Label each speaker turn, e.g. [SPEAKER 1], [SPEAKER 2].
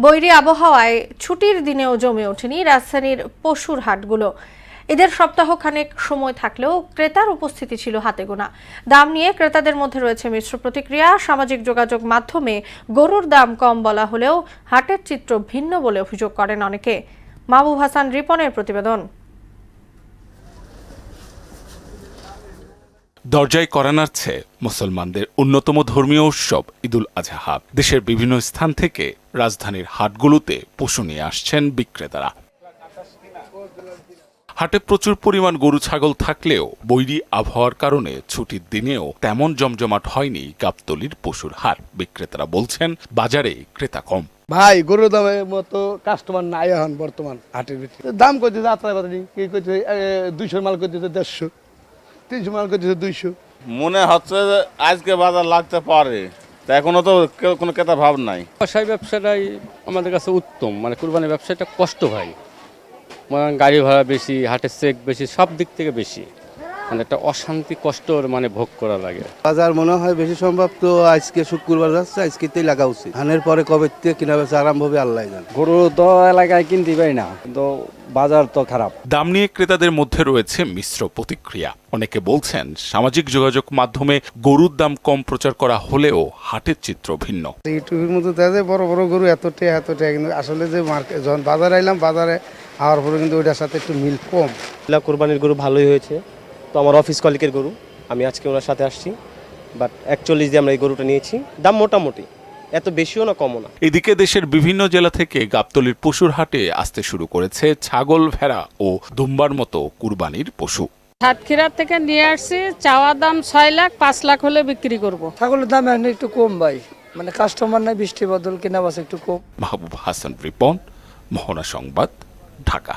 [SPEAKER 1] বৈরী আবহাওয়ায় ছুটির দিনেও জমে ওঠেনি রাজধানীর পশুর হাটগুলো। এদের সপ্তাহখানেক সময় থাকলেও ক্রেতার উপস্থিতি ছিল হাতে গোনা। দাম নিয়ে ক্রেতাদের মধ্যে রয়েছে মিশ্র প্রতিক্রিয়া। সামাজিক যোগাযোগ মাধ্যমে গরুর দাম কম বলা হলেও হাটের চিত্র ভিন্ন বলে অভিযোগ করেন অনেকে। মাহবুব হাসান রিপনের প্রতিবেদন।
[SPEAKER 2] দরজায় কড়া নাড়ছে মুসলমানদের অন্যতম ধর্মীয় উৎসব ঈদুল আজহা। দেশের বিভিন্ন স্থান থেকে রাজধানীর হাটগুলোতে পশু নিয়ে আসছেন বিক্রেতারা। হাটে প্রচুর পরিমাণ গরু ছাগল থাকলেও বৈরী আবহাওয়ার কারণে ছুটির দিনেও তেমন জমজমাট হয়নি গাবতলীর পশুর হাট। বিক্রেতারা বলছেন বাজারে ক্রেতা কম।
[SPEAKER 3] ভাই গরুর দামের মতো কাস্টমার নাই এখন বর্তমান হাটের ভিতরে। দাম করতেছে যাত্রা বাজারে কি করছে 200 মাল করতেছে 150, 300 মাল করতেছে 200।
[SPEAKER 4] মনে হচ্ছে যে আজকে বাজার লাগতে পারে, তা এখনো তো কোনো ক্রেতা ভাব নাই।
[SPEAKER 5] ব্যবসায়ী ব্যবসাটাই আমাদের কাছে উত্তম, মানে কুরবানির ব্যবসাটা কষ্ট ভাই, মানে গাড়ি ভাড়া বেশি, হাটের চেক বেশি, সব দিক থেকে বেশি, মানে একটা অশান্তি কষ্টর মানে ভোগ করা লাগে।
[SPEAKER 6] বাজার মনে হয় বেশি সম্ভব তো আজকে শুক্রবার যাচ্ছে, আজকেতেই লাগা উচিত। ধানের পরে কবে থেকে কিনা বেচা আরম্ভ হবে আল্লাহ জানে।
[SPEAKER 7] গরু তো এলাকায় কিনতে পারি না, কিন্তু বাজার তো খারাপ।
[SPEAKER 2] দাম নিয়ে ক্রেতাদের মধ্যে রয়েছে মিশ্র প্রতিক্রিয়া। অনেকে বলছেন সামাজিক যোগাযোগ মাধ্যমে গরুর দাম কম প্রচার করা হলেও হাটের চিত্র ভিন্ন।
[SPEAKER 3] ইউটিউবের মধ্যে দেখা যায় বড় বড় গরু এতটা কিন্তু আসলে যে মার্কেট যখন বাজারে আইলাম, বাজারে আওয়ার পরে কিন্তু ওইটার সাথে একটু মিল কম।
[SPEAKER 8] কোরবানির গরু ভালোই হয়েছে। তো আমার অফিস কলিকের গরু, আমি আজকে ওনার সাথে আসছি, বাট 41 দিয়ে আমরা এই গরুটা নিয়েছি। দাম মোটামুটি, এত বেশিও না কমও না।
[SPEAKER 2] এদিকে দেশের বিভিন্ন জেলা থেকে গাবতলীর পশুর হাটে আসতে শুরু করেছে ছাগল, ভেড়া ও দুম্বার মতো কুরবানির পশু।
[SPEAKER 9] সাতক্ষীরা থেকে নিয়ে আসছি, চাওয়া দাম 6 লাখ, 5 লাখ হলে বিক্রি করব।
[SPEAKER 10] ছাগলের দাম এখন একটু কম ভাই, মানে কাস্টমার নাই, বৃষ্টি বদল কেনা বাস একটু কম।
[SPEAKER 2] মাহবুব হাসান রিপন, মোহনা সংবাদ, ঢাকা।